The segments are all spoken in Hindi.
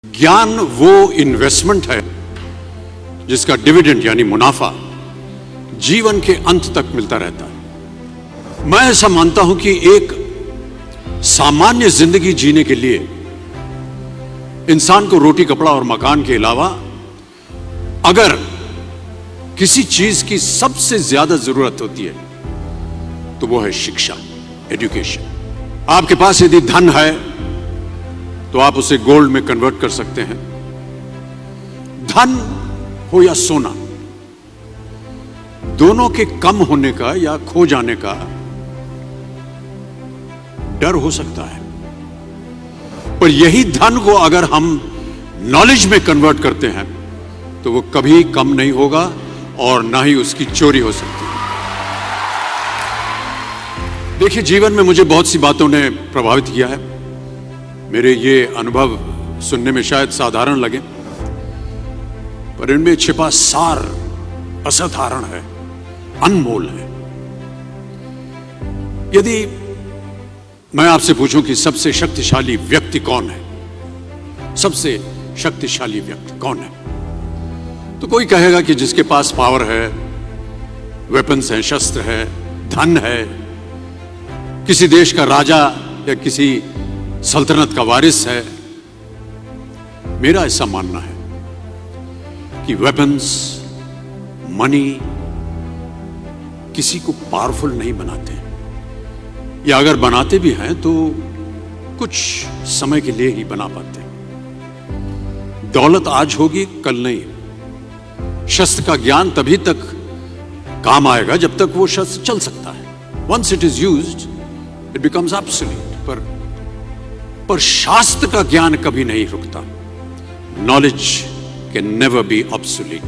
ज्ञान वो इन्वेस्टमेंट है जिसका डिविडेंड यानी मुनाफा जीवन के अंत तक मिलता रहता है। मैं ऐसा मानता हूं कि एक सामान्य जिंदगी जीने के लिए इंसान को रोटी कपड़ा और मकान के अलावा अगर किसी चीज की सबसे ज्यादा जरूरत होती है तो वो है शिक्षा, एजुकेशन। आपके पास यदि धन है तो आप उसे गोल्ड में कन्वर्ट कर सकते हैं। धन हो या सोना, दोनों के कम होने का या खो जाने का डर हो सकता है, पर यही धन को अगर हम नॉलेज में कन्वर्ट करते हैं तो वो कभी कम नहीं होगा और ना ही उसकी चोरी हो सकती है। देखिए, जीवन में मुझे बहुत सी बातों ने प्रभावित किया है। मेरे ये अनुभव सुनने में शायद साधारण लगे, पर इनमें छिपा सार असाधारण है, अनमोल है। यदि मैं आपसे पूछूं कि सबसे शक्तिशाली व्यक्ति कौन है, सबसे शक्तिशाली व्यक्ति कौन है, तो कोई कहेगा कि जिसके पास पावर है, वेपन्स हैं, शस्त्र है, धन है, किसी देश का राजा या किसी सल्तनत का वारिस है। मेरा ऐसा मानना है कि वेपन्स, मनी किसी को पावरफुल नहीं बनाते, या अगर बनाते भी हैं तो कुछ समय के लिए ही बना पाते हैं। दौलत आज होगी, कल नहीं। शस्त्र का ज्ञान तभी तक काम आएगा जब तक वो शस्त्र चल सकता है। Once it is used it becomes obsolete. पर शास्त्र का ज्ञान कभी नहीं रुकता। Knowledge can never be obsolete.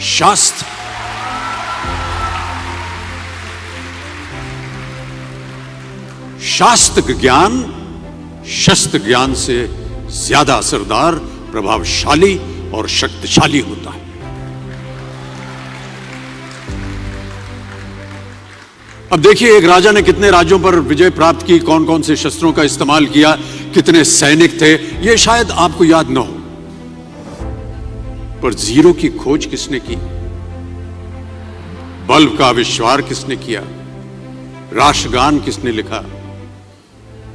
शास्त्र ज्ञान शस्त्र ज्ञान से ज्यादा असरदार, प्रभावशाली और शक्तिशाली होता है। अब देखिए, एक राजा ने कितने राज्यों पर विजय प्राप्त की, कौन कौन से शस्त्रों का इस्तेमाल किया, कितने सैनिक थे, यह शायद आपको याद न हो, पर जीरो की खोज किसने की, बल्ब का आविष्कार किसने किया, राष्ट्रगान किसने लिखा,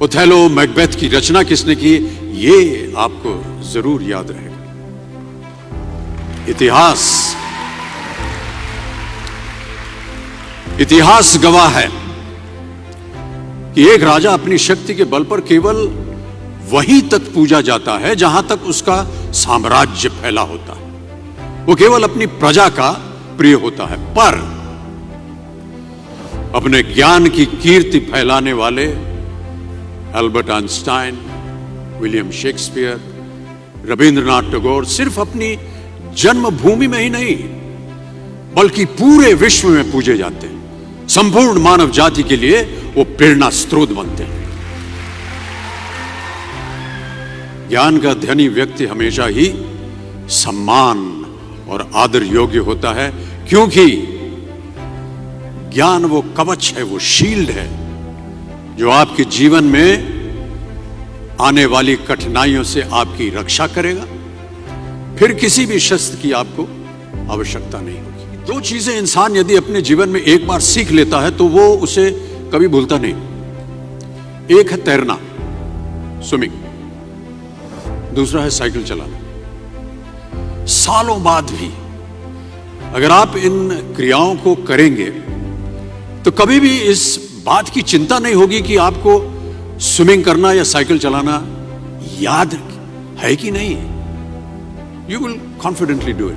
ओथेलो मैकबेथ की रचना किसने की, ये आपको जरूर याद रहेगा। इतिहास गवाह है कि एक राजा अपनी शक्ति के बल पर केवल वहीं तक पूजा जाता है जहां तक उसका साम्राज्य फैला होता है। वो केवल अपनी प्रजा का प्रिय होता है, पर अपने ज्ञान की कीर्ति फैलाने वाले Albert Einstein, William Shakespeare, Rabindranath Tagore सिर्फ अपनी जन्मभूमि में ही नहीं बल्कि पूरे विश्व में पूजे जाते हैं। संपूर्ण मानव जाति के लिए वो प्रेरणा स्रोत बनते हैं। ज्ञान का धनी व्यक्ति हमेशा ही सम्मान और आदर योग्य होता है, क्योंकि ज्ञान वो कवच है, वो शील्ड है जो आपके जीवन में आने वाली कठिनाइयों से आपकी रक्षा करेगा। फिर किसी भी शस्त्र की आपको आवश्यकता नहीं होगी। दो चीजें इंसान यदि अपने जीवन में एक बार सीख लेता है तो वो उसे कभी भूलता नहीं। एक है तैरना, स्विमिंग, दूसरा है साइकिल चलाना। सालों बाद भी अगर आप इन क्रियाओं को करेंगे तो कभी भी इस बात की चिंता नहीं होगी कि आपको स्विमिंग करना या साइकिल चलाना याद है कि नहीं। You will confidently do it.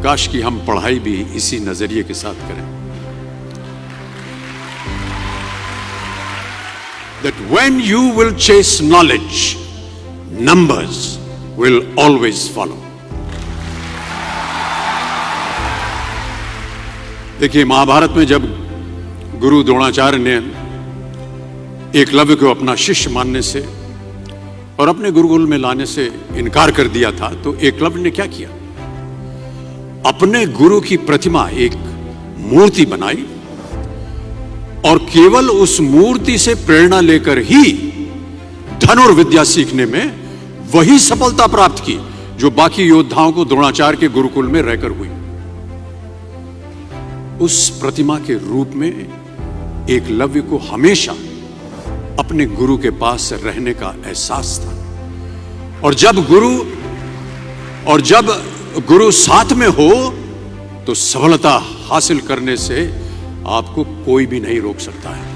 काश कि हम पढ़ाई भी इसी नजरिए के साथ करें, that when you will chase knowledge, numbers will always follow. देखिए, महाभारत में जब गुरु द्रोणाचार्य ने एकलव्य को अपना शिष्य मानने से और अपने गुरुकुल में लाने से इनकार कर दिया था, तो एकलव्य ने क्या किया, अपने गुरु की प्रतिमा, एक मूर्ति बनाई और केवल उस मूर्ति से प्रेरणा लेकर ही धनुर्विद्या सीखने में वही सफलता प्राप्त की जो बाकी योद्धाओं को द्रोणाचार्य के गुरुकुल में रहकर हुई। उस प्रतिमा के रूप में एकलव्य को हमेशा अपने गुरु के पास रहने का एहसास था। और जब गुरु साथ में हो तो सफलता हासिल करने से आपको कोई भी नहीं रोक सकता है।